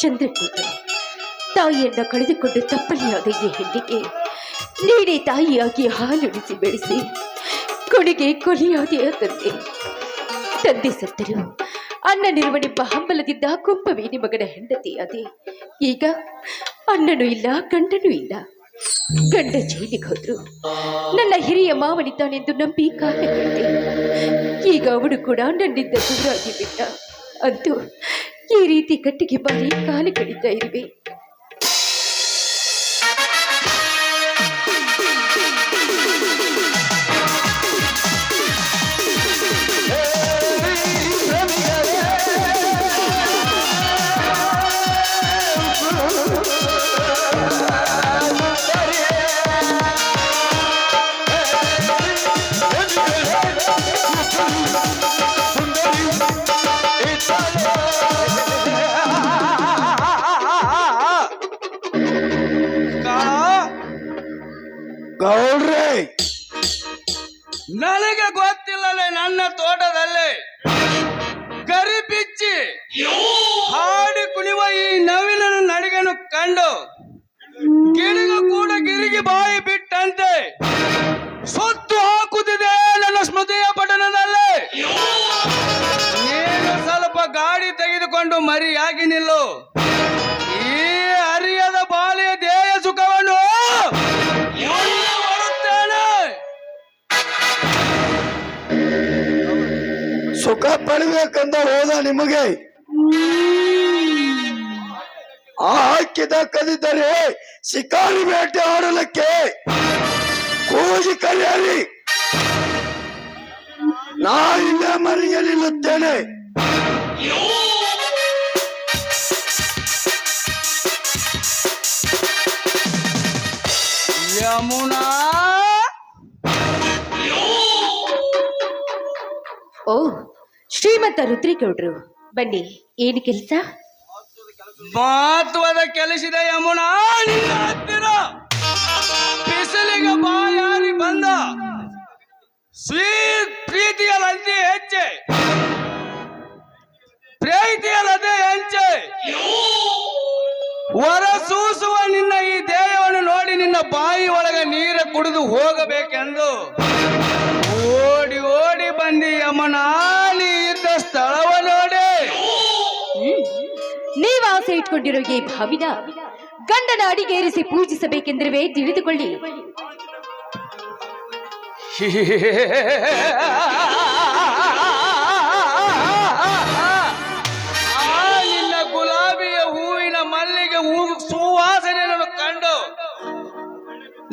ಚಂದ್ರಕೂಟ ತಾಯಿಯನ್ನ ಕಳೆದುಕೊಂಡು ತಪ್ಪಲಿಯಾದ ಈ ಹೆಣ್ಣಿಗೆ ನೀನೇ ತಾಯಿಯಾಗಿ ಹಾಲುಣಿಸಿ ಬೆಳೆಸಿ ಕೊನೆಗೆ ಕೊಲೆಯಾದೆಯ ತಂದೆ ಸತ್ತರು ಅಣ್ಣನಿರುವನೆಂಬ ಹಂಬಲದಿಂದ ಕುಂಭವೇಣಿ ಮಗನ ಹೆಂಡತಿಯಾದೆ. ಈಗ ಅಣ್ಣನೂ ಇಲ್ಲ ಗಂಡನೂ ಇಲ್ಲ. ಗಂಡ ಜೈಲಿಗೆ ಹೋದ್ರು. ನನ್ನ ಹಿರಿಯ ಮಾವನಿದ್ದಾನೆಂದು ನಂಬಿ ಕಾಲ ಕಳೆದೆ. ಈಗ ಅವನು ಕೂಡ ನನ್ನಿಂದ ದೂರಾಗಿ ಬಿಟ್ಟ. ಅಂತೂ ಈ ರೀತಿ ಕಟ್ಟಿಗೆ ಬಾರಿ ಕಾಲ ಕಳೀತಾ ಇರುವೆ. ನನಗೆ ಗೊತ್ತಿಲ್ಲಲೇ ನನ್ನ ತೋಟದಲ್ಲಿ ಗರಿ ಬಿಚ್ಚಿ ಹಾಡಿ ಕುಣಿವ ಈ ನವಿನ ನಡಿಗೆನು ಕಂಡು ಗಿಳಿಗೂ ಕೂಡ ಗಿರಿಗೆ ಬಾಯಿ ಬಿಟ್ಟಂತೆ ಸುತ್ತು ಹಾಕುತ್ತಿದೆ ನನ್ನ ಸ್ಮೃತಿಯ ಪಟ್ಟಣದಲ್ಲಿ. ನೀನು ಸ್ವಲ್ಪ ಗಾಡಿ ತೆಗೆದುಕೊಂಡು ಮರಿಯಾಗಿ ನಿಲ್ಲು. ಈ ಅರಿಯದ ಬಾಲಿಯ ದೇಹ ಸುಖವನ್ನು ಸುಖ ಪಡಬೇಕಂತ ಹೋದ ನಿಮಗೆ ಆ ಹಾಕಿದ ಕದಿದ್ದರೆ ಶಿಕಾರಿ ಬೇಟೆ ಆಡಲಿಕ್ಕೆ ಕೂಗಿ ಕರೆಯಲಿ. ನಾ ಇಲ್ಲೇ ಮರಿಗೆ ನಿಲ್ಲುತ್ತೇನೆ. ಯಮುನಾ, ಓ ಶ್ರೀಮಂತ ರುದ್ರೇಗೌಡ್ರು, ಬನ್ನಿ. ಏನು ಕೆಲಸ? ಮಹತ್ವದ ಕೆಲಸಿದೆ ಯಮುನಾ. ನಿನ್ನ ಹತ್ತಿರ ಬಿಸಿಲಿಗೆ ಬಾಯಾರಿ ಬಂದ ಪ್ರೀತಿಯಲ್ಲಂತೆ ಹೆಚ್ಚೆ ಪ್ರೀತಿಯಲ್ಲದೆ ಹೆಂಚೆ ಹೊರ ಸೂಸುವ ನಿನ್ನ ಈ ದೇಹವನ್ನು ನೋಡಿ ನಿನ್ನ ಬಾಯಿ ಒಳಗೆ ನೀರು ಕುಡಿದು ಹೋಗಬೇಕೆಂದು ಓಡಿ ಓಡಿ ಬಂದಿ ಯಮುನಾ. ನೀ ಇದ್ದ ಸ್ಥಳವ ನೋಡಿ. ನೀವು ಆಸೆ ಇಟ್ಕೊಂಡಿರೋ ಈ ಭಾವಿನ ಗಂಡನ ಅಡಿಗೇರಿಸಿ ಪೂಜಿಸಬೇಕೆಂದಿರುವೆ ತಿಳಿದುಕೊಳ್ಳಿ. ನಿನ್ನ ಗುಲಾಬಿಯ ಹೂವಿನ ಮಲ್ಲಿಗೆ ಸುವಾಸನೆಯನ್ನು ಕಂಡು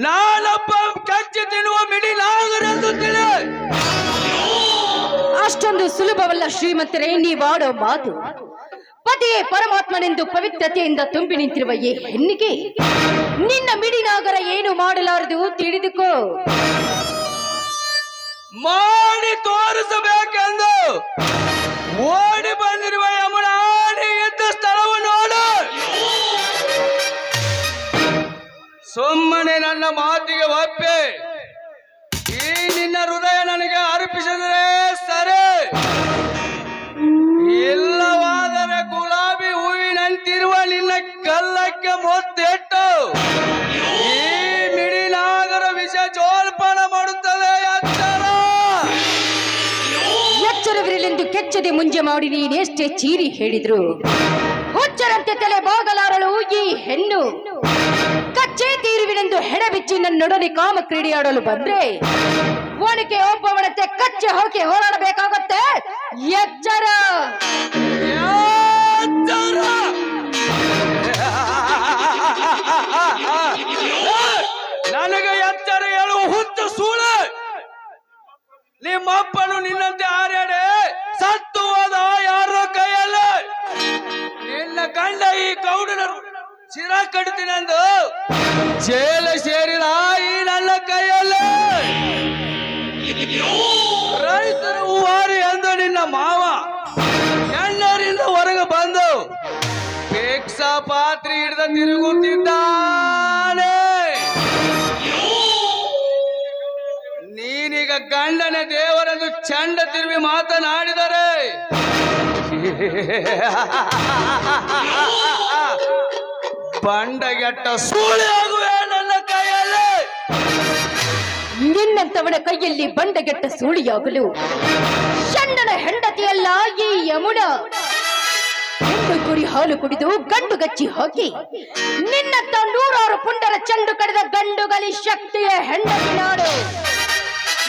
ನಾನೊಬ್ಬ ಕಚ್ಚಿ ತಿನ್ನುವ ಮಿಡಿ ನಾಗರೆಂದು ತಿಳಿ. ಅಷ್ಟೊಂದು ಸುಲಭವಲ್ಲ ಶ್ರೀಮಂತರೇ ನೀವಾಡೋ ಮಾತು. ಪತಿಯೇ ಪರಮಾತ್ಮನೆಂದು ಪವಿತ್ರತೆಯಿಂದ ತುಂಬಿ ನಿಂತಿರುವ ಈ ಹೆಣ್ಣಿಗೆ ನಿನ್ನ ಮಿಡಿನಾಗರ ಏನು ಮಾಡಲಾರದು ತಿಳಿದುಕೋ. ಮಾಡಿ ತೋರಿಸಬೇಕೆಂದು ಓಡಿ ಬಂದಿರುವ ಯಮುನಾ, ನೀ ಇದ್ದ ಸ್ಥಳವು ನೋಡು. ಸುಮ್ಮನೆ ನನ್ನ ಮಾತಿಗೆ ಒಪ್ಪೆ ಈ ನಿನ್ನ ಹೃದಯ ನನಗೆ ಅರ್ಪಿಸಿದರೆ ಸರಿ, ಇಲ್ಲವಾದರೆ ಗುಲಾಬಿ ಹೂವಿನಂತಿರುವ ನಿನ್ನ ಕಲ್ಲಕ್ಕೆ ಮುತ್ತಿಟ್ಟು ಈ ಮಿಡಿನಾಗರ ವಿಷ ಜೋಲ್ಪಾನ ಮಾಡುತ್ತದೆ. ಎಚ್ಚರವಿರಲೆಂದು ಕೆಚ್ಚದೆ ಮುಂಜೆ ಮಾಡಿ ನೀನೆಷ್ಟೇ ಚೀರಿ ಹೇಳಿದ್ರು ಹುಚ್ಚರಂತೆ ತಲೆ ಬಾಗಲಾರಳು ಈ ಹೆಣ್ಣು. ಕಚ್ಚೆ ತೀರುವಿನೆಂದು ಹೆಣಬಿಚ್ಚಿ ನನ್ನೊಡನೆ ಕಾಮ ಕ್ರೀಡೆಯಾಡಲು ಬಂದ್ರೆ ಒಣಕೆ ಒಬ್ಬವನಂತೆ ಕಚ್ಚೆ ಹೋಗಿ ಹೋರಾಡಬೇಕಾಗತ್ತೆ. ಎಚ್ಚರ. ನನಗೆ ಎಚ್ಚರ ಹೇಳುವ ಹುಚ್ಚು ಸೂಳೆ. ನಿಮ್ಮಪ್ಪನು ನಿನ್ನಂತೆ ಹಾರಾಡೆ ಸತ್ತು ಹೋದ ಯಾರೋ ಕೈಯಲ್ಲಿ. ನಿನ್ನ ಗಂಡ ಈ ಗೌಡನ ಶಿರ ಕಡಿತೀನೆಂದು ಜೇಲ ಸೇರಿದ ಈ ನನ್ನ ಕೈಯಲ್ಲಿ. ರೈತರು ಹೂವಾರಿ ಎಂದು ನಿನ್ನ ಮಾವ ಎಣ್ಣರಿಂದ ಹೊರಗೆ ಬಂದು ಭಿಕ್ಷಾ ಪಾತ್ರೆ ಹಿಡಿದ ತಿರುಗುತ್ತಿದ್ದಾನೆ. ನೀನೀಗ ಗಂಡನ ದೇವರೆಂದು ಚಂಡ ತಿರುವಿ ಮಾತನಾಡಿದರೆ ಬಂಡಗೆಟ್ಟ ಸೂಳೆ ಆಗುವೆ ನನ್ನ ಕೈಯಲ್ಲಿ. ನಿನ್ನಂತವನ ಕೈಯಲ್ಲಿ ಬಂಡಗೆಟ್ಟ ಸೂಳಿಯಾಗಲು ಷಂಡನ ಹೆಂಡತಿಯಲ್ಲ ಈ ಯಮುನ. ಹೆಣ್ಣು ಕುರಿ ಹಾಲು ಕುಡಿದು ಗಂಡು ಗಚ್ಚಿ ಹಾಕಿ ನಿನ್ನಂತ 100 ಪುಂಡರ ಚೆಂಡು ಕಡಿದ ಗಂಡುಗಲಿ ಶಕ್ತಿಯ ಹೆಂಡತಿ ನಾಡು.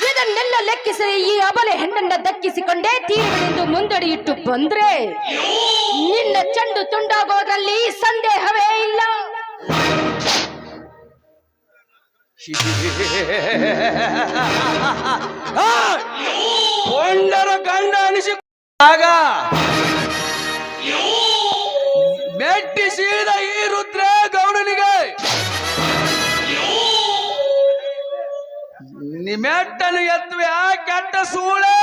ಇದನ್ನೆಲ್ಲ ಲೆಕ್ಕಿಸಿ ಈ ಅಬಲೆ ಹೆಣ್ಣನ್ನ ದಕ್ಕಿಸಿಕೊಂಡೇ ತೀರುಗಳೆಂದು ಮುಂದಡಿಯಿಟ್ಟು ಬಂದ್ರೆ ನಿನ್ನ ಚೆಂಡು ತುಂಡಾಗೋದ್ರಲ್ಲಿ ಸಂದೇಹವೇ ಇಲ್ಲ. ಪುಂಡರ ಗಂಡ ಅನಿಸಿ ಆಗ ಮೆಟ್ಟಿಸಿದ ಈ ರುದ್ರ ಗೌಡನಿಗೆ ನಿಮೆಟ್ಟನು ಎತ್ತುವೆ ಆ ಕೆಟ್ಟ ಸೂಳೆ.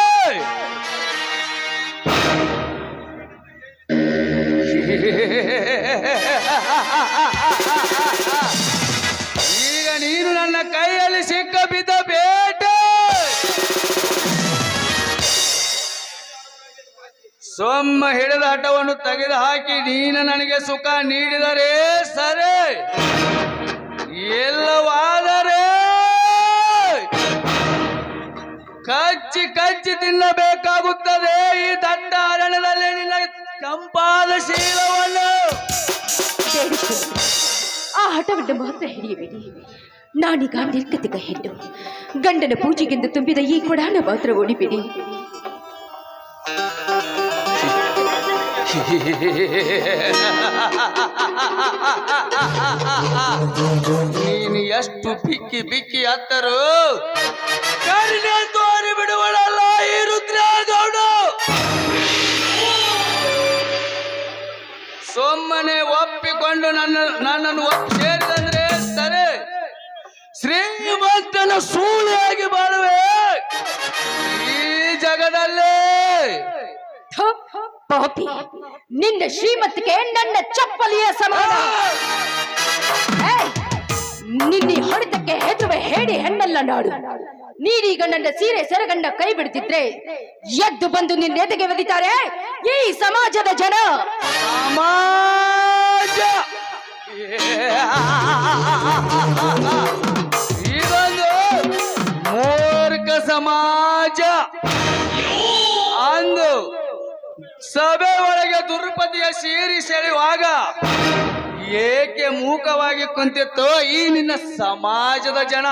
ಈಗ ನೀನು ನನ್ನ ಕೈಯಲ್ಲಿ ಸಿಕ್ಕ ಬಿದ್ದ ಬೇಟೆ. ಸೊಮ್ಮ ಹಿಡಿದ ಹಠವನ್ನು ತೆಗೆದು ಹಾಕಿ ನೀನು ನನಗೆ ಸುಖ ನೀಡಿದರೆ ಸರಿ, ಎಲ್ಲವಾದರೆ ಕಚ್ಚಿ ಕಚ್ಚಿ ತಿನ್ನಬೇಕಾಗುತ್ತದೆ ಈ ದಟ್ಟ ಅರಣ್ಯದಲ್ಲಿ ನಿನ್ನ ತಂಪಾದ ಶೀಲವನ್ನು. ಆ ಹಠವನ್ನು ಮಾತ್ರ ಹಿಡಿಯಬೇಡಿ. ನಾನೀಗ ನಿರ್ಗತಿಕ ಹೆಣ್ಣು. ಗಂಡನ ಪೂಜೆಗೆಂದು ತುಂಬಿದ ಈ ಕೊಡಾನ ಮಾತ್ರ ಓಡಿಬಿಡಿ. ನೀನು ಎಷ್ಟು ಬಿಕ್ಕಿ ಬಿಕ್ಕಿ ಹತ್ತರು ಕರಿನೆ ತೋರಿ ಬಿಡುವಳಲ್ಲ ಈ ರುದ್ರ ಗೌಡ. ಸೊಮ್ಮನೆ ಒಪ್ಪಿಕೊಂಡು ನನ್ನನ್ನು ಸೇರಿದಂದ್ರೆ ಸರಿ, ಶ್ರೀಮಂತನ ಸೂಳೆಯಾಗಿ ಬಾಳುವೆ ಈ ಜಗದಲ್ಲೇ. ಪಾಪಿ, ನಿನ್ನ ಶ್ರೀಮಂತಿಗೆ ನನ್ನ ಚಪ್ಪಲಿಯ ಸಮಾನ. ನಿನ್ನೆ ಹೊಡೆತಕ್ಕೆ ಹೆದರುವ ಹೇಳಿ ಹೆಣ್ಣಲ್ಲ ನಾಡು. ನೀನೀಗ ನನ್ನ ಸೀರೆ ಸೆರಗಣ್ಣ ಕೈ ಬಿಡ್ತಿದ್ರೆ ಎದ್ದು ಬಂದು ನಿನ್ನ ಎದೆಗೆ ಒದಿತಾರೆ ಈ ಸಮಾಜದ ಜನ. ಸಮಾಜ ಇದೊಂದು ಮೂರ್ಖ ಸಮಾಜ. ಅಂದು ಸಭೆ ಒಳಗೆ ದುರ್ಪತಿಯ ಸೀರಿ ಸೆಳೆಯುವಾಗ ಏಕೆ ಮೂಕವಾಗಿ ಕುಂತಿತ್ತೋ ಈ ನಿನ್ನ ಸಮಾಜದ ಜನ.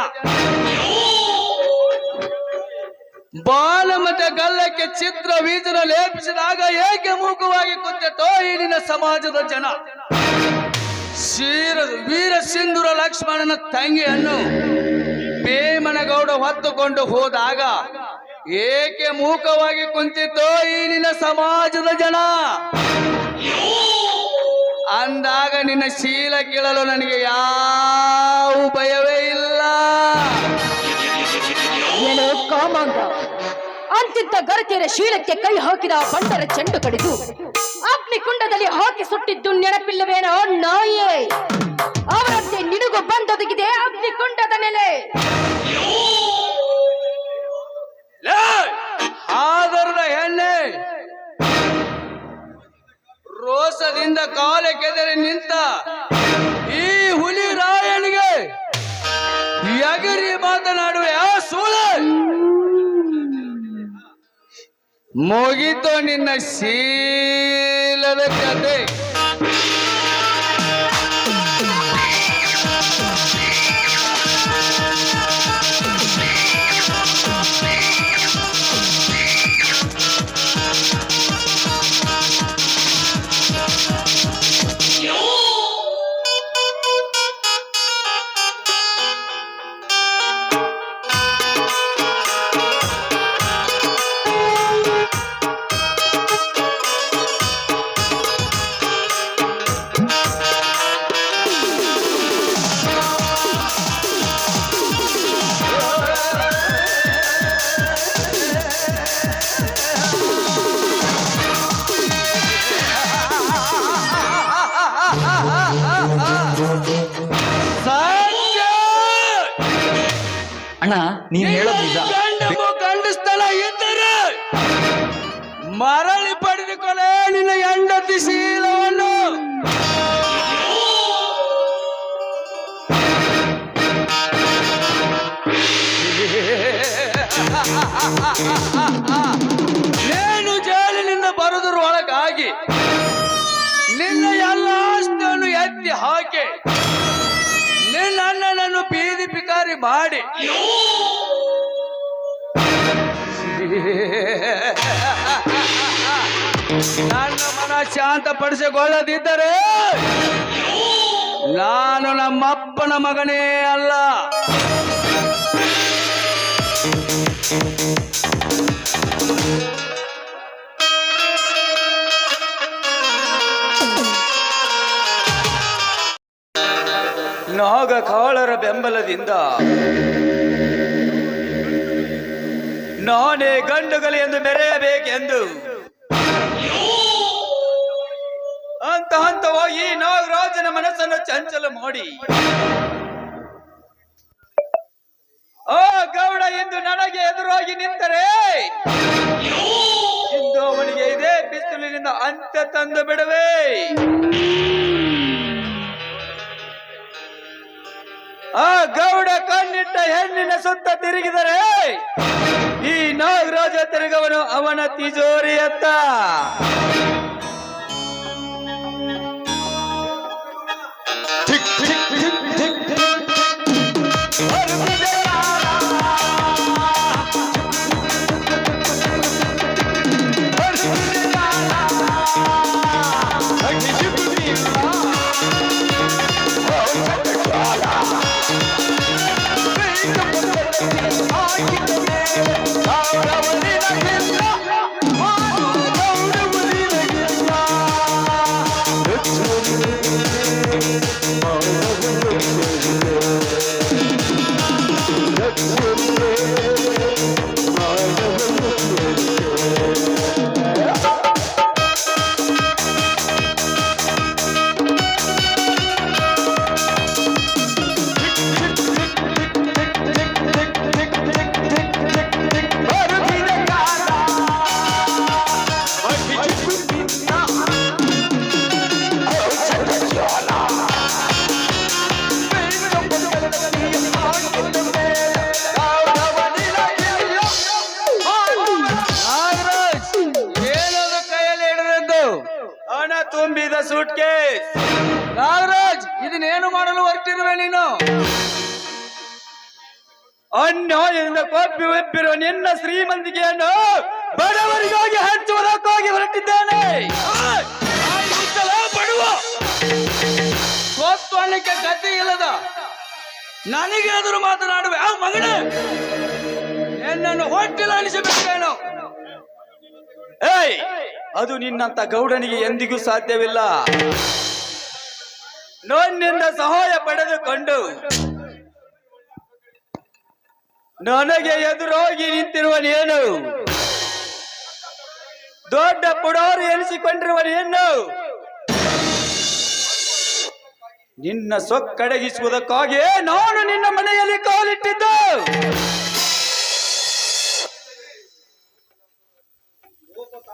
ಬಾಲ ಮತ್ತೆ ಗಲ್ಲಕ್ಕೆ ಚಿತ್ರ ಬೀಜನ ಲೇಪಿಸಿದಾಗ ಏಕೆ ಮೂಕವಾಗಿ ಕುಂತಿತ್ತೋ ಈ ನಿನ್ನ ಸಮಾಜದ ಜನ. ವೀರ ಸಿಂಧೂರ ಲಕ್ಷ್ಮಣನ ತಂಗಿಯನ್ನು ಭೀಮನಗೌಡ ಹೊತ್ತುಕೊಂಡು ಹೋದಾಗ ಏಕೆ ಮೂಕವಾಗಿ ಕುಂತಿತ್ತೋ ಈ ನಿನ್ನ ಸಮಾಜದ ಜನ. ಅಂದಾಗ ನಿನ್ನ ಶೀಲ ಕೇಳಲು ನನಗೆ ಯಾವ ಭಯವೇ ಇಲ್ಲ. ಏನೋ ಕಾಮಾಂಗ, ಅಂತಿಂತ ಗರತಿಯರ ಶೀಲಕ್ಕೆ ಕೈ ಹಾಕಿದ ಬಂಡರ ಚೆಂಡು ಕಡಿದು ಅಗ್ನಿಕುಂಡದಲ್ಲಿ ಹಾಕಿ ಸುಟ್ಟಿದ್ದು ನೆನಪಿಲ್ಲವೇನೋ ನಾಯೇ? ಅವರಂತೆ ನಿನಗೂ ಬಂದೊದಗಿದೆ ಅಗ್ನಿಕುಂಡದ ನೆಲೆ. ಆದರದ ಹೆಣ್ಣೆ, ರೋಸದಿಂದ ಕಾಲೆ ಕೆದರಿ ನಿಂತ ಈ ಹುಲಿ ರಾಯನಿಗೆ ಎಗರಿ ಮಾತನಾಡುವೆ ಆ ಸೂಳೆ. ಮುಗಿತೋ ನಿನ್ನ ಶೀಲದ ಕತೆ. ಅಣ್ಣ, ನೀನ್ ಹೇಳೋದು ನಿಜ. ಗಂಡಸ್ತನ ಇದ್ದರೆ ಮರಳಿ ಪಡೆದುಕೊಳ್ಳೆ ನಿನ್ನ ಹೆಂಡತಿ ಶೀಲವನ್ನು. ನೇನು ಜೈಲಿನಿಂದ ಬರುವುದರೊಳಗಾಗಿ ನಿನ್ನ ಎಲ್ಲ ಆಸ್ತಿಯನ್ನು ಎತ್ತಿ ಹಾಕಿ ನಿನ್ನ ಅಣ್ಣನನ್ನು ಬೀದಿ ಪಿಕಾರಿ ಮಾಡಿ ನನ್ನ ಮನ ಶಾಂತಪಡಿಸಿಕೊಳ್ಳದಿದ್ದರೆ ನಾನು ನಮ್ಮಪ್ಪನ ಮಗನೇ ಅಲ್ಲ. ನಾಗ ಕಾಳರ ಬೆಂಬಲದಿಂದ ನಾನೇ ಗಂಡುಗಲಿ ಎಂದು ಮೆರೆಯಬೇಕೆಂದು ಹಂತ ಹಂತವಾಗಿ ನಾಗರಾಜನ ಮನಸ್ಸನ್ನು ಚಂಚಲ ಮಾಡಿ ಆ ಗೌಡ ಎಂದು ನನಗೆ ಎದುರಾಗಿ ನಿಂತರೆ ಇಂದು ಅವನಿಗೆ ಇದೇ ಬಿಸಿಲಿನಿಂದ ಅಂತ್ಯ ತಂದು ಬಿಡುವೆ. ಆ ಗೌಡ ಕಣ್ಣಿಟ್ಟ ಹೆಣ್ಣಿನ ಸುತ್ತ ತಿರುಗಿದರೆ ಈ ನಾಗರಾಜ ತಿರುಗವನು ಅವನ ತಿಜೋರಿಯತ್ತ. ತುಂಬಿದ ಸೂಟ್ಕೇಸ್. ನಾಗರಾಜ್, ಇದನ್ನೇನು ಮಾಡಲು ಹೊರಟಿರುವೆ ನೀನು? ಅನ್ಯಾಯದಿಂದ ಕೊಬ್ಬಿ ಒಪ್ಪಿರುವ ನಿನ್ನ ಶ್ರೀಮಂತಿಕೆಯನ್ನು ಬಡವರಿಗಾಗಿ ಹಂಚುವುದಕ್ಕಾಗಿ ಹೊರಟಿದ್ದೇನೆ. ಬಡುವ ಸ್ವತ್ತು ಅನ್ನಕ್ಕೆ ಗತಿ ಇಲ್ಲದ ನನಗೆ ಎದುರು ಮಾತನಾಡುವೆ ಆ ಮಗನೇ, ನಿನ್ನನ್ನು ಹೊಟ್ಟಿಲ್ಲ ಅನಿಸಬೇಕೇನು? ಏಯ್, ಅದು ನಿನ್ನಂತ ಗೌಡನಿಗೆ ಎಂದಿಗೂ ಸಾಧ್ಯವಿಲ್ಲ. ನನ್ನಿಂದ ಸಹಾಯ ಪಡೆದುಕೊಂಡು ನನಗೆ ಎದುರಾಗಿ ನಿಂತಿರುವ ನೀನು ದೊಡ್ಡ ಪುಡಾರು ಎನಿಸಿಕೊಂಡಿರುವ ನೀನು ನಿನ್ನ ಸೊಕ್ಕಡಗಿಸುವುದಕ್ಕಾಗಿ ನಾನು ನಿನ್ನ ಮನೆಯಲ್ಲಿ ಕಾಲಿಟ್ಟಿದ್ದು.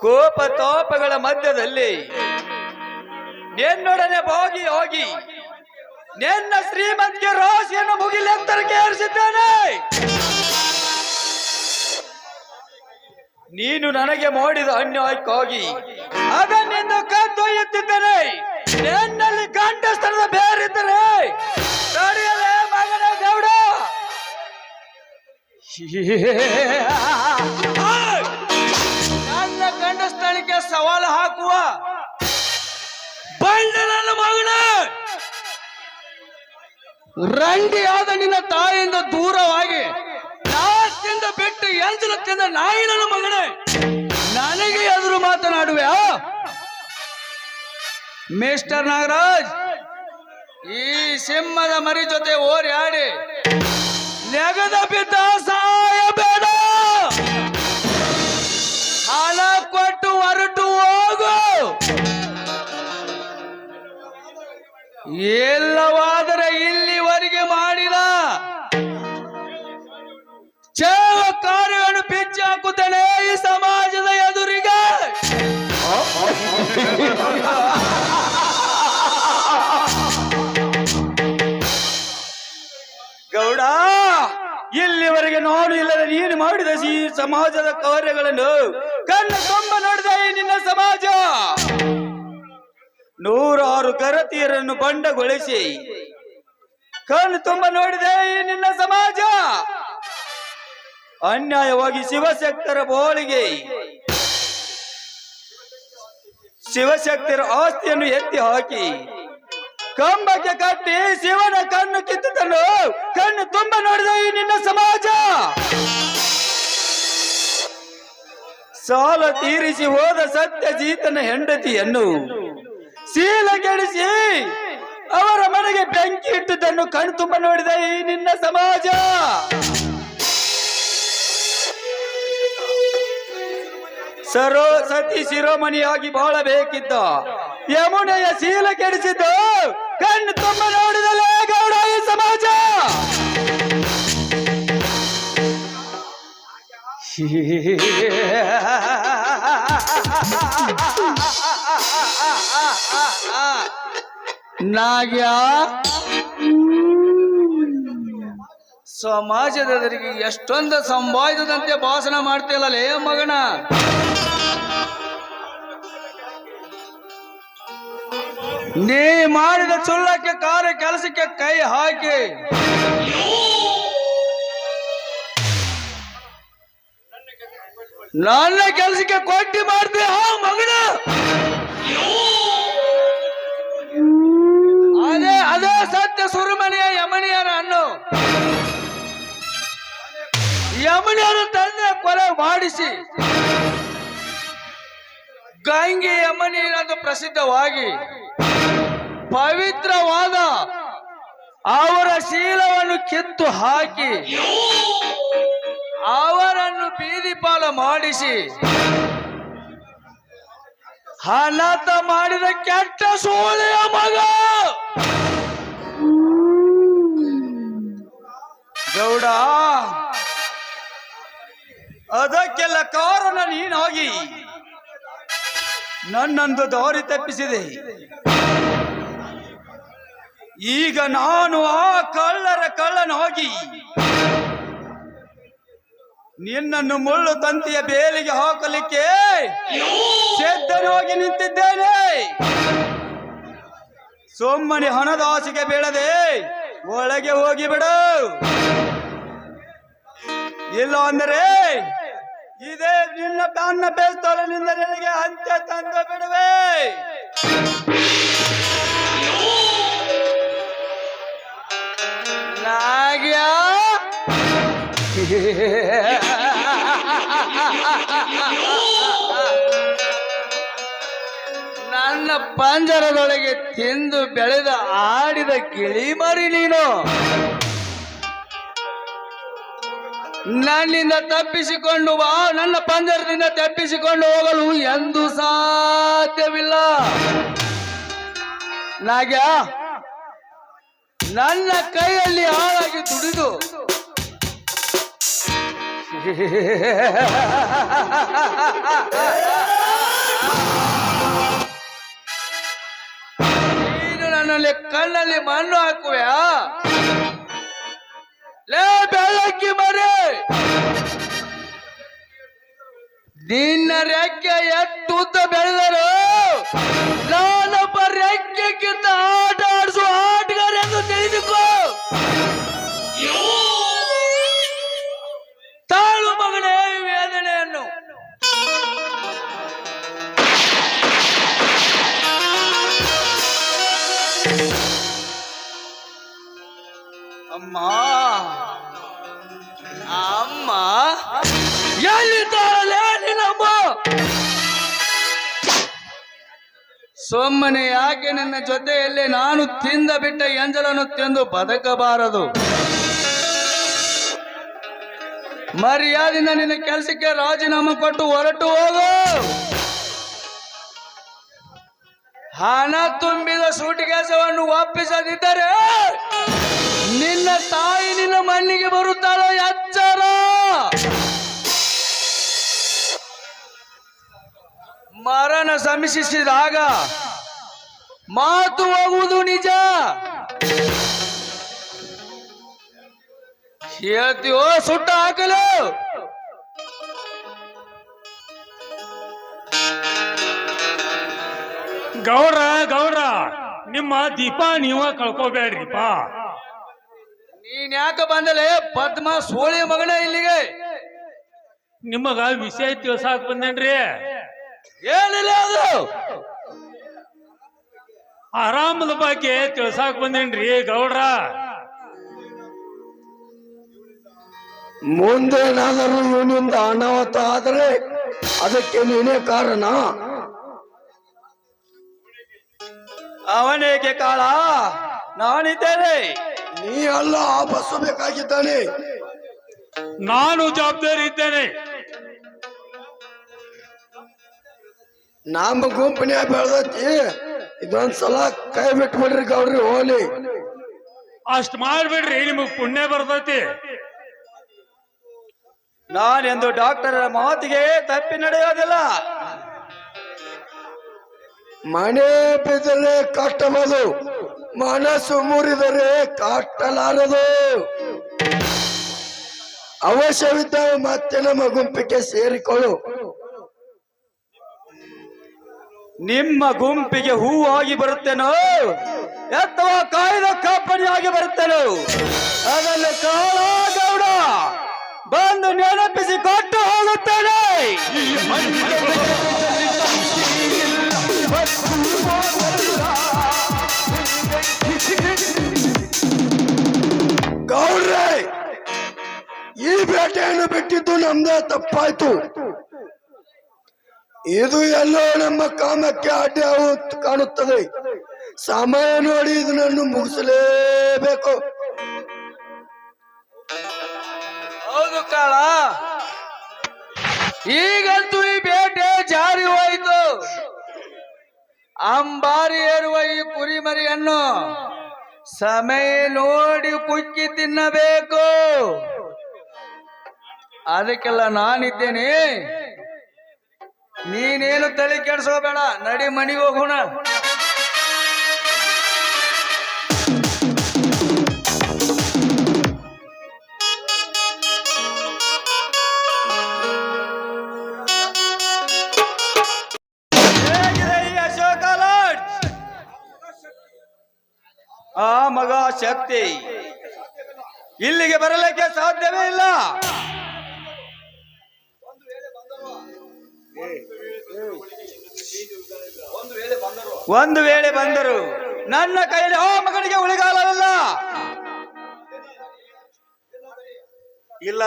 ಕೋಪ ತಾಪಗಳ ಮಧ್ಯದಲ್ಲಿ ನಿನ್ನೊಡನೆ ಹೋಗಿ ಹೋಗಿ ನಿನ್ನ ಶ್ರೀಮಂತಿಗೆ ರಾಶಿಯನ್ನು ಮುಗಿಲೆತ್ತರಕ್ಕೆ ಏರಿಸಿದ್ದೇನೆ. ನೀನು ನನಗೆ ಮಾಡಿದ ಅನ್ಯಾಯಕ್ಕಾಗಿ ಅದನ್ನಿಂದ ಕದ್ದೊಯ್ಯುತ್ತಿದ್ದೇನೆ. ನಿನ್ನಲ್ಲಿ ಗಂಡಸ್ತನದ ಬೇರಿದ್ದರೆ ತಡೆಯಲೇ ಮಗನೇ ಗೌಡ. ನನ್ನ ಗಂಡಸ್ತನಕ್ಕೆ ಸವಾಲು ಹಾಕುವ ನನ್ನ ಮಗನ ರಂಡಿಯಾದ ನಿನ್ನ ತಾಯಿಯಿಂದ ದೂರವಾಗಿ ನಾಸ್ತಿಂದ ಬಿಟ್ಟು ಎಂಜಲತ್ತಿಂದ ನಾಯಿ ನನ್ನ ಮಗನೇ ನನಗೆ ಎದುರು ಮಾತನಾಡುವೆ. ಮಿಸ್ಟರ್ ನಾಗರಾಜ್, ಈ ಸಿಂಹದ ಮರಿ ಜೊತೆ ಓರಿ ಆಡಿ ನೆಗದ ಬಿದ್ದ ಸಹಾಯ ಬೇಡ. ಹಣ ಕೊಟ್ಟು ಹೊರಟು ಹೋಗು. ಎಲ್ಲವಾದರೆ ಇಲ್ಲಿವರೆಗೆ ಮಾಡಿದ ಸೇವ ಕಾರ್ಯವನ್ನು ಬಿಚ್ಚಿ ಹಾಕುತ್ತೇನೆ ಈ ಸಮಾಜದ ಎದುರಿಗೆ. ಗೌಡ, ಇಲ್ಲಿವರೆಗೆ ನಾನು ಇಲ್ಲದೆ ನೀನು ಮಾಡಿದ ಮಾಡಿಸಿ ಸಮಾಜದ ಕಾರ್ಯಗಳನ್ನು ಕಣ್ಣು ತುಂಬ ನೋಡಿದ ಈ ನಿನ್ನ ಸಮಾಜ ನೂರಾರು ಗರತಿಯರನ್ನು ಬಂಡಗೊಳಿಸಿ ಕಣ್ಣು ತುಂಬ ನೋಡಿದೆ ಈ ನಿನ್ನ ಸಮಾಜ ಅನ್ಯಾಯವಾಗಿ ಶಿವಶಕ್ತರ ಬೋಳಿಗೆ ಶಿವಶಕ್ತರ ಆಸ್ತಿಯನ್ನು ಎತ್ತಿ ಹಾಕಿ ಕಂಬಕ್ಕೆ ಕಟ್ಟಿ ಶಿವನ ಕಣ್ಣು ಕಿತ್ತುಕೊಂಡು ಕಣ್ಣು ತುಂಬ ನೋಡಿದ ಈ ನಿನ್ನ ಸಮಾಜ ಸಾಲ ತೀರಿಸಿ ಹೋದ ಸತ್ಯಜೀತನ ಹೆಂಡತಿಯನ್ನು ಶೀಲ ಕೆಡಿಸಿ ಅವರ ಮನೆಗೆ ಬೆಂಕಿ ಇಟ್ಟುದನ್ನು ಕಣ್ಣು ತುಂಬ ನೋಡಿದ ಈ ನಿನ್ನ ಸಮಾಜ ಸತಿ ಶಿರೋಮಣಿಯಾಗಿ ಬಾಳಬೇಕಿದ್ದ ಯಮುನೆಯ ಶೀಲ ಕೆಡಿಸಿದ್ದು ಕಣ್ಣು ತುಂಬ ನೋಡಿದಲೇ ಗೌಡ ಈ ಸಮಾಜ ನಾಗ್ಯ ಸಮಾಜದವರಿಗೆ ಎಷ್ಟೊಂದು ಸಂಭಾಯ್ದಂತೆ ಭಾಷಣ ಮಾಡ್ತಿಲ್ಲಲೇ ಮಗನ ನೀ ಮಾಡಿದ ಸುಳ್ಳಕ್ಕೆ ಕಾರ್ಯ ಕೆಲಸಕ್ಕೆ ಕೈ ಹಾಕಿ ನನ್ನ ಕೆಲಸಕ್ಕೆ ಕೊಟ್ಟಿ ಮಾಡ್ತೀಯ ಮಗನ ಅದೇ ಸತ್ಯ ಸುರುಮನೆಯ ಯಮನಿಯರ ಅನ್ನು ಯಮನಿಯರ ತಂದೆ ಕೊಲೆ ಮಾಡಿಸಿ ಗಂಗೆ ಯಮನಿಯರೆಂದು ಪ್ರಸಿದ್ಧವಾಗಿ ಪವಿತ್ರವಾದ ಅವರ ಶೀಲವನ್ನು ಕಿತ್ತು ಹಾಕಿ ಅವರನ್ನು ಬೀದಿ ಪಾಲ ಮಾಡಿಸಿ ಅನಾಥ ಮಾಡಿದ ಕೆಟ್ಟ ಸೋಳೆಯ ಮಗ ಗೌಡ ಅದಕ್ಕೆಲ್ಲ ಕಾರಣ ನೀನಾಗಿ ನನ್ನೊಂದು ದಾರಿ ತಪ್ಪಿಸಿದೆ ಈಗ ನಾನು ಆ ಕಳ್ಳರ ಕಳ್ಳನಾಗಿ ನಿನ್ನನ್ನು ಮುಳ್ಳು ತಂತಿಯ ಬೇಲಿಗೆ ಹಾಕಲಿಕ್ಕೆ ಸಿದ್ಧನಾಗಿ ನಿಂತಿದ್ದೇನೆ ಸುಮ್ಮನೆ ಹಣದ ಆಸೆಗೆ ಬೀಳದೆ ಒಳಗೆ ಹೋಗಿಬಿಡು ಇಲ್ಲ ಅಂದರೆ ಇದೇ ನಿನ್ನ ತನ್ನ ಬೇಸ್ತೋಲನಿಂದ ನಿನಗೆ ಅಂತ್ಯ ತಂದು ಬಿಡುವೆ ನಾಗ್ಯ ನನ್ನ ಪಂಜರದೊಳಗೆ ತಿಂದು ಬೆಳೆದ ಆಡಿದ ಗಿಳಿ ಮರಿ ನೀನು ನನ್ನಿಂದ ತಪ್ಪಿಸಿಕೊಂಡು ನನ್ನ ಪಂಜರದಿಂದ ತಪ್ಪಿಸಿಕೊಂಡು ಹೋಗಲು ಎಂದೂ ಸಾಧ್ಯವಿಲ್ಲ ನಾಗ್ಯ ನನ್ನ ಕೈಯಲ್ಲಿ ಹಾಳಾಗಿ ದುಡಿದು ನೀನು ನನ್ನಲ್ಲಿ ಕಣ್ಣಲ್ಲಿ ಮಣ್ಣು ಹಾಕುವೆಯಾ ಲೇ ಬೆಳಕಿ ಮರೆ ನಿನ್ನ ರೆಕ್ಕೆ ಎಟ್ಟುದ್ದ ಬೆಳೆದರು ನಾನೊಬ್ಬ ರೆಕ್ಕೆಗಿಂತ ಆಟ ಆಡಿಸುವ ಆಟಗಾರ ಎಂದು ತಿಳಿದುಕೋ ತಾಳು ಮಗನೇ ವೇದನೆಯನ್ನು ಅಮ್ಮ ಅಮ್ಮ ಎಲ್ಲಿದ್ದಾಳೆ ನಿನ್ನಮ್ಮ ಸುಮ್ಮನೆ ಯಾಕೆ ನನ್ನ ಜೊತೆಯಲ್ಲಿ ನಾನು ತಿಂದ ಬಿಟ್ಟ ಎಂಜಲನ್ನು ತಿಂದು ಬದುಕಬಾರದು ಮರ್ಯಾದಿಂದ ನಿನ್ನ ಕೆಲಸಕ್ಕೆ ರಾಜೀನಾಮೆ ಕೊಟ್ಟು ಹೊರಟು ಹೋಗು ಹಣ ತುಂಬಿದ ಸೂಟಿಗೆಸವನ್ನು ಒಪ್ಪಿಸದಿದ್ದರೆ ನಿನ್ನ ತಾಯಿ ನಿನ್ನ ಮಣ್ಣಿಗೆ ಬರುತ್ತಾಳೋ ಎಚ್ಚರ ಮರಣ ಸಮೀಪಿಸಿದಾಗ ಮಾತು ಹೋಗುವುದು ನಿಜ ಹೇಳ್ತೀವೋ ಸುಟ್ಟು ಹಾಕಲು ಗೌಡ್ರ ಗೌಡ್ರ ನಿಮ್ಮ ದೀಪ ನೀವ ಕಳ್ಕೋಬೇಡ್ರಿಪ್ಪ. ನೀನ್ ಯಾಕ ಬಂದಲೆ ಪದ್ಮ ಸೋಳಿ ಮಗನ ಇಲ್ಲಿಗೆ? ನಿಮಗ ವಿಷಯ ತಿಳ್ಸಾಕ್ ಬಂದೇನ್ರಿ. ಏನಿಲ್ಲ ಅದು ಆರಾಮದ ಬಗ್ಗೆ ತಿಳ್ಸಾಕ್ ಬಂದೇನ್ರಿ ಗೌಡ್ರ. ಮುಂದೇನಾದರೂ ಇವನಿಂದ ಅನಾಹುತ ಆದರೆ ಅದಕ್ಕೆ ನೀನೇ ಕಾರಣ. ಅವನೇಕೆ ಕಾಳ, ನಾನಿದ್ದೇನೆ. ನೀ ಅಲ್ಲ, ಆ ಬಸ್ಸು ಬೇಕಾಗಿದ್ದಾನೆ. ನಾನು ಜವಾಬ್ದಾರಿ ಇದ್ದೇನೆ. ನಮ್ಮ ಗುಂಪಿನ ಬೆಳ್ದೈತಿ, ಇದೊಂದ್ಸಲ ಕೈ ಬಿಟ್ಬಿಡ್ರಿ ಗೌಡ್ರಿ, ಹೋಲಿ. ಅಷ್ಟ್ ಮಾಡ್ಬಿಡ್ರಿ, ನಿಮಗ್ ಪುಣ್ಯ ಬರ್ತೈತಿ. ನಾನೆಂದು ಡಾಕ್ಟರ್ ಮಾತಿಗೆ ತಪ್ಪಿ ನಡೆಯೋದಿಲ್ಲ. ಮನೆ ಬಿದ್ದರೆ ಕಷ್ಟಬದು, ಮನಸ್ಸು ಮುರಿದರೆ ಕಟ್ಟಲಾರದು. ಅವಶ್ಯವಿದ್ದಾಗ ಮತ್ತೆ ನಮ್ಮ ಗುಂಪಿಗೆ ಸೇರಿಕೊಳ್ಳು. ನಿಮ್ಮ ಗುಂಪಿಗೆ ಹೂವಾಗಿ ಬರುತ್ತೇನೋ ಅಥವಾ ಕಾಯ್ದ ಕಾಪಣಿಯಾಗಿ ಬರುತ್ತೇನೋ ಅದನ್ನು ಕಾಳ ಗೌಡ ಬಂದು ನೆನಪಿಸಿ ಕೊಟ್ಟು ಹೋಗುತ್ತೇನೆ. ಗೌಡ್ರೆ, ಈ ಬೇಟೆಯನ್ನು ಬಿಟ್ಟಿದ್ದು ನಮ್ದೇ ತಪ್ಪಾಯ್ತು. ಇದು ಎಲ್ಲೋ ನಮ್ಮ ಕಾಮಕ್ಕೆ ಅಡ್ಡಿ ಕಾಣುತ್ತದೆ. ಸಮಯ ನೋಡಿ ಇದನ್ನು ಮುಗಿಸಲೇಬೇಕು. ಹೌದು ಕಾಳ, ಈಗಂತೂ ಈ ಬೇಟೆ ಜಾರಿ ಹೋಯಿತು. ಅಂಬಾರಿ ಏರುವ ಈ ಕುರಿಮರಿಯನ್ನು ಸಮಯ ನೋಡಿ ಕುಕ್ಕಿ ತಿನ್ನಬೇಕು. ಅದಕ್ಕೆಲ್ಲ ನಾನಿದ್ದೇನೆ, ನೀನೇನು ತಲೆ ಕೆಡಿಸೋಬೇಡ. ನಡಿ ಮನೆಗೆ ಹೋಗೋಣ. ಅಶೋಕ ಲಾಡ್ಜ್ ಆ ಮಗ ಶಕ್ತಿ ಇಲ್ಲಿಗೆ ಬರಲಿಕ್ಕೆ ಸಾಧ್ಯವೇ ಇಲ್ಲ. ಒಂದು ವೇಳೆ ಬಂದರು ನನ್ನ ಕೈಯಲ್ಲಿ ಆ ಮಗನಿಗೆ ಉಳಿಗಾಲವಿಲ್ಲ. ಇಲ್ಲ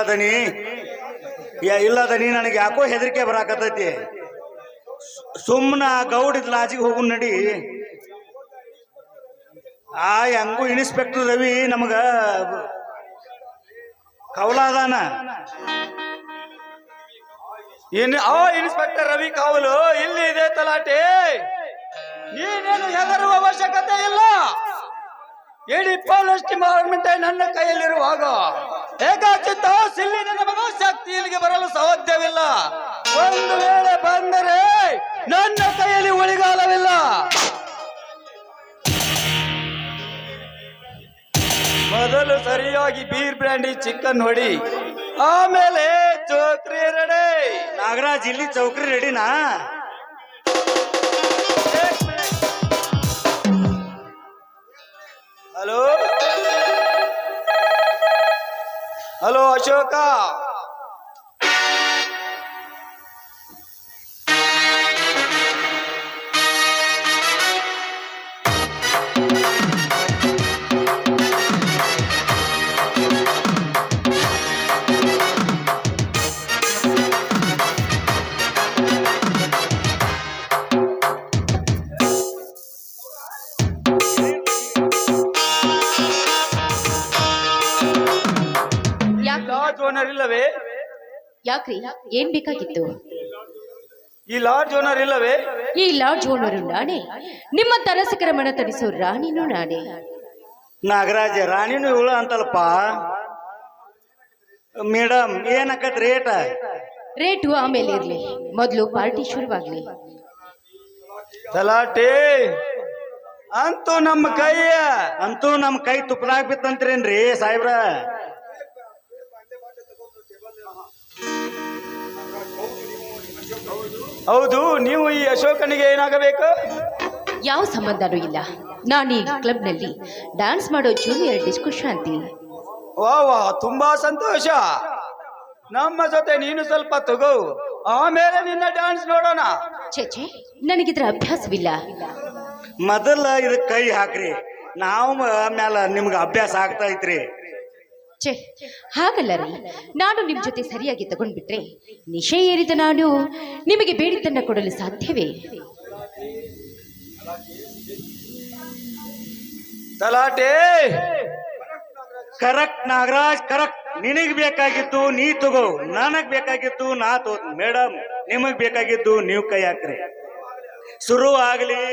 ದನಿ ನನಗೆ ಯಾಕೋ ಹೆದರಿಕೆ ಬರಾಕತೈತಿ. ಸುಮ್ಮನ ಗೌಡಿದ್ ಲಾಜಿಗೆ ಹೋಗು ನಡಿ. ಆ ಹೆಂಗೂ ಇನ್ಸ್ಪೆಕ್ಟರ್ ರವಿ ನಮಗ ಕೌಲಾದಾನ. ಇನ್ಸ್ಪೆಕ್ಟರ್ ರವಿ ಕಾವಲು ಇಲ್ಲಿ ಇದೆ ತಲಾಟೆ. ನೀನೇನು ಹೆದರುವ ಅವಶ್ಯಕತೆ ಇಲ್ಲ. ಇಡೀ ಪೊಲೀಸ್ ಡಿಪಾರ್ಟ್ಮೆಂಟ್ ನನ್ನ ಕೈಯಲ್ಲಿರುವಾಗ ಹೇಗಾಚಿತ್ತ ಸಿಲ್ಲಿ ನನ್ನ ಮಗ ಶಕ್ತಿ ಇಲ್ಲಿಗೆ ಬರಲು ಸಾಧ್ಯವಿಲ್ಲ. ಒಂದು ವೇಳೆ ಬಂದರೆ ನನ್ನ ಕೈಯಲ್ಲಿ ಉಳಿಗಾಲವಿಲ್ಲ. ಮೊದಲು ಸರಿಯಾಗಿ ಬೀರ್ ಬ್ರ್ಯಾಂಡಿ ಚಿಕನ್ ಹೊಡಿ, ಆಮೇಲೆ ಚೌಕ್ರಿ ರೆಡಿ. ನಾಗರಾಜ್ ಇಲ್ಲಿ ಚೌಕ್ರಿ ರೆಡಿನಾ? Hello hello Ashoka, lodge owner ಇಲ್ಲವೇ? ಯಾಕ್ರಿ, ಏನ್ ಬೇಕಾಗಿತ್ತು? ಈ ಲಾಡ್ಜ್ ಓನರ್ ಇಲ್ಲವೇ? ಈ ಲಾಡ್ಜ್ ಓನರು ನಾನೇ, ನಿಮ್ಮ ತರಸಕರ ಮನ ತರಿಸೋ ರಾಣಿನೂ ನಾನೇ. ನಾಗರಾಜ ರಾಣಿನೂ ಇವಳು ಅಂತಲ್ಪ. ಮೇಡಮ್ ಏನಕ್ಕತ್ ರೇಟ್? ರೇಟು ಆಮೇಲೆ ಇರ್ಲಿ, ಮೊದಲು ಪಾರ್ಟಿ ಶುರುವಾಗ್ಲಿ. ತಲಾಟೆ ಅಂತೂ ನಮ್ಮ ಕೈ ತುಪ್ಪದಾಗ ಬಿತ್ತಂತ್ರೇನ್ರಿ ಸಾಹೇಬ್ರ? ಹೌದು, ನೀವು ಈ ಅಶೋಕನಿಗೆ ಏನಾಗಬೇಕು? ಯಾವ ಸಂಬಂಧನೂ ಇಲ್ಲ. ನಾನು ಈ ಕ್ಲಬ್ನಲ್ಲಿ ಡ್ಯಾನ್ಸ್ ಮಾಡೋ ಜೂನಿಯರ್ ಡಿಸ್ಕೋ ಶಾಂತಿ. ವಾ ವಾ, ತುಂಬಾ ಸಂತೋಷ. ನಮ್ಮ ಜೊತೆ ನೀನು ಸ್ವಲ್ಪ ತಗೋ, ಆಮೇಲೆ ನಿನ್ನ ಡ್ಯಾನ್ಸ್ ನೋಡೋಣ. ಚೇಚೆ, ನನಗಿದ್ರ ಅಭ್ಯಾಸವಿಲ್ಲ. ಮೊದಲ ಇದಕ್ಕೆ ಕೈ ಹಾಕ್ರಿ, ನಾವು ಆಮ್ಯಾಲ ನಿಮ್ಗೆ ಅಭ್ಯಾಸ ಆಗ್ತಾ ಐತ್ರಿ. ಛೇ, ಹಾಗಲ್ಲ ರೀ. ನಾನು ನಿಮ್ಮ ಜೊತೆ ಸರಿಯಾಗಿ ತಗೊಂಡ್ಬಿಟ್ರೆ ನಿಶೆ ಏರಿದ ನಾನು ನಿಮಗೆ ಬೇಡಿದ್ದನ್ನ ಕೊಡಲು ಸಾಧ್ಯವೇ? ತಲಾಟೆ. Correct Nagaraj, correct. ನಿನಗ್ ಬೇಕಾಗಿದ್ದು ನೀ ತಗೋ, ನನಗ್ ಬೇಕಾಗಿದ್ದು ನಾ ತಗೋ. ಮೇಡಮ್, ನಿಮಗ್ ಬೇಕಾಗಿದ್ದು ನೀವು ಕೈ ಹಾಕ್ರಿ. ಶುರು ಆಗ್ಲಿ.